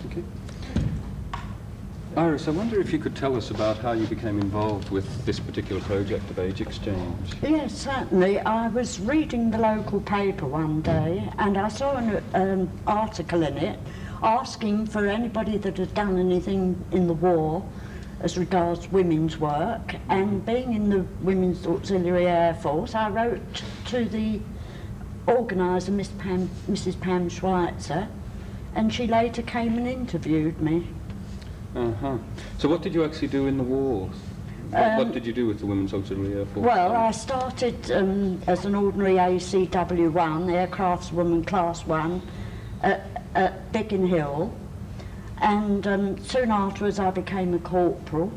Okay. Iris, I wonder if you could tell us about how you became involved with this particular project of Age Exchange. Yes, certainly. I was reading the local paper one day and I saw an article in it asking for anybody that had done anything in the war as regards women's work, and being in the Women's Auxiliary Air Force, I wrote to the organiser, Mrs. Pam Schweitzer, and she later came and interviewed me. Uh-huh. So what did you actually do in the war? What did you do with the Women's Auxiliary Air Force? Well, I started as an ordinary ACW1, Aircraftswoman Class 1, at Biggin Hill, and soon afterwards I became a corporal,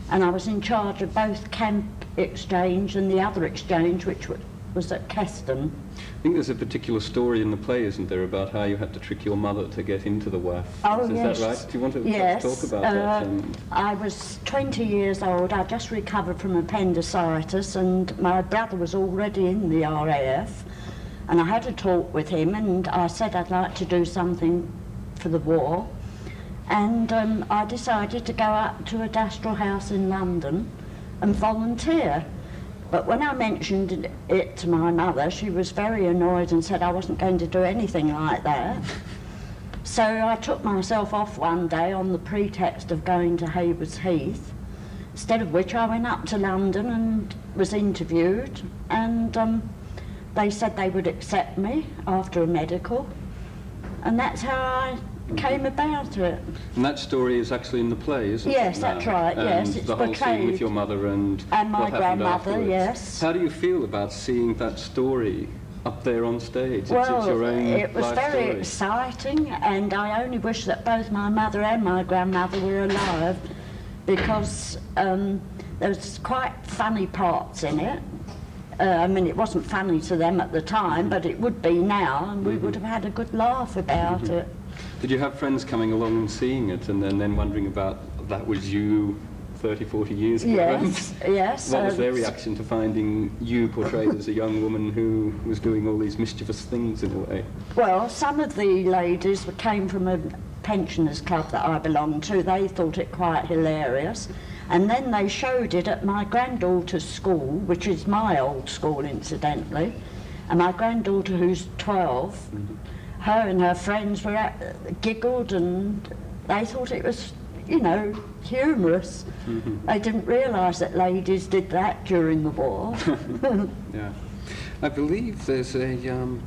and I was in charge of both Camp Exchange and the other exchange, which was at Keston. I think there's a particular story in the play, isn't there, about how you had to trick your mother to get into the WAF. Oh, is yes. that right? Do you want to yes. talk about that? I was 20 years old. I just recovered from appendicitis, and my brother was already in the RAF, and I had a talk with him, and I said I'd like to do something for the war, and I decided to go up to a Dastrel House in London and volunteer. But when I mentioned it to my mother, she was very annoyed and said I wasn't going to do anything like that. So I took myself off one day on the pretext of going to Haywards Heath, instead of which I went up to London and was interviewed, and they said they would accept me after a medical, and that's how I came about it. And that story is actually in the play, isn't it? Yes, that's right, yes. It's the whole portrayed. scene with your mother and my what happened grandmother, afterwards. yes. How do you feel about seeing that story up there on stage? Well, it's your own it was life very story. exciting, and I only wish that both my mother and my grandmother were alive, because there was quite funny parts in it. I mean, it wasn't funny to them at the time, but it would be now, and we would have had a good laugh about it. Did you have friends coming along and seeing it and then wondering about that was you 30, 40 years ago? Yes, yes. What was their reaction to finding you portrayed as a young woman who was doing all these mischievous things in a way? Well, some of the ladies came from a pensioners club that I belonged to. They thought it quite hilarious. And then they showed it at my granddaughter's school, which is my old school, incidentally. And my granddaughter, who's 12, her and her friends were giggled, and they thought it was, you know, humorous. They didn't realise that ladies did that during the war. Yeah. I believe there's a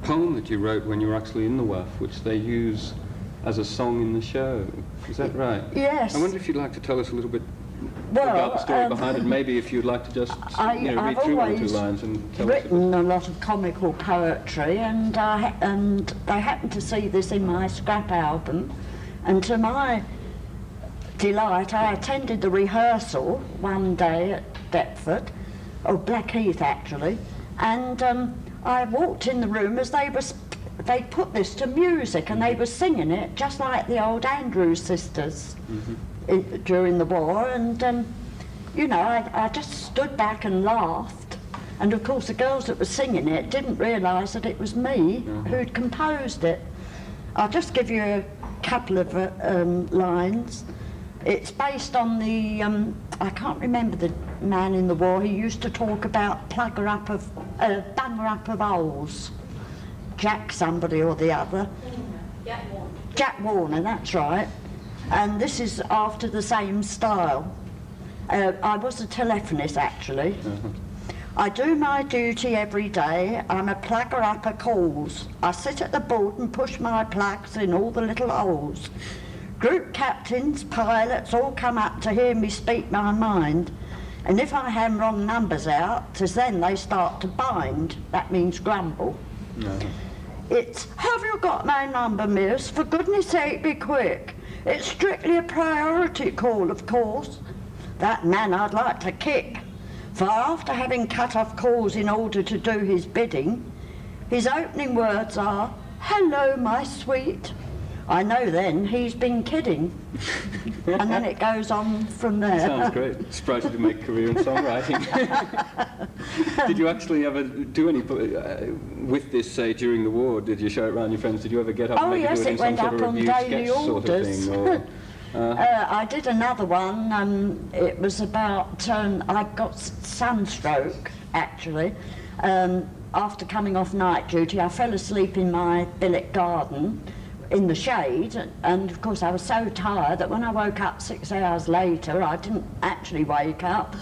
poem that you wrote when you were actually in the WAF, which they use as a song in the show. Is that right? Yes. I wonder if you'd like to tell us a little bit Well, about the story behind it. Maybe if you'd like to just read through one or two lines and tell us. I've written a lot of comical poetry, and they happened to see this in my scrap album, and to my delight I attended the rehearsal one day at Deptford, or Blackheath actually, and I walked in the room as they put this to music, and they were singing it just like the old Andrews sisters during the war, and you know, I just stood back and laughed, and of course the girls that were singing it didn't realise that it was me who'd composed it. I'll just give you a couple of lines. It's based on the I can't remember the man in the war. He used to talk about banger up of holes. Jack somebody or the other. Jack Warner. Jack Warner, that's right. And this is after the same style. I was a telephonist actually. I do my duty every day. I'm a plugger up of calls. I sit at the board and push my plugs in all the little holes. Group captains, pilots all come up to hear me speak my mind. And if I have wrong numbers out, 'tis then they start to bind. That means grumble. It's, have you got my number, miss? For goodness sake, be quick. It's strictly a priority call, of course. That man I'd like to kick. For after having cut off calls in order to do his bidding, his opening words are, hello, my sweet. I know then he's been kidding. And then it goes on from there. Sounds great. Surprised you to make a career in songwriting. Did you actually ever do any, with this, say, during the war, did you show it around your friends? Did you ever get up and maybe yes, do it in it some went sort up of on review daily sketch sort of orders. thing? Or, I did another one. It was about, I got sunstroke, actually. After coming off night duty, I fell asleep in my billet garden in the shade, and of course I was so tired that when I woke up 6 hours later, I didn't actually wake up.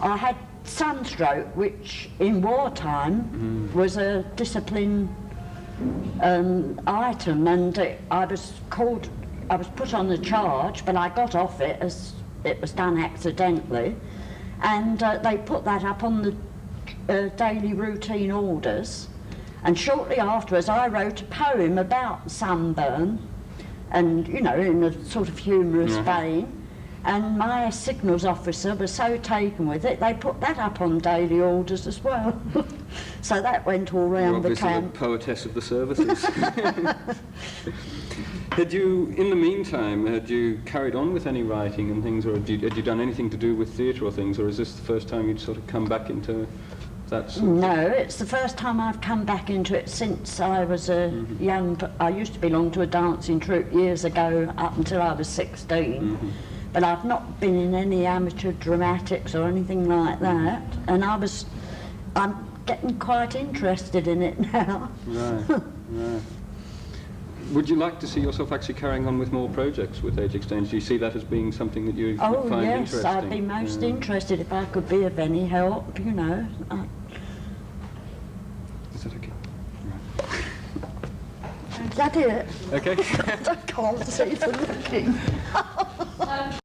I had sunstroke, which in wartime was a discipline item, and I was put on the charge, but I got off it as it was done accidentally, and they put that up on the daily routine orders. And shortly afterwards I wrote a poem about sunburn, and you know, in a sort of humorous vein, and my signals officer was so taken with it, they put that up on daily orders as well. So that went all round the camp. A poetess of the services. Had you, in the meantime, had you carried on with any writing and things, or had you done anything to do with theatre or things, or is this the first time you'd sort of come back into that sort of... No, it's the first time I've come back into it since I was a I used to belong to a dancing troupe years ago up until I was 16. But I've not been in any amateur dramatics or anything like that, and I'm getting quite interested in it now. Right, right. Would you like to see yourself actually carrying on with more projects with Age Exchange? Do you see that as being something that you find interesting? Yes, I'd be most interested if I could be of any help, you know. Is that okay? Is that it? Okay. I can't see for looking.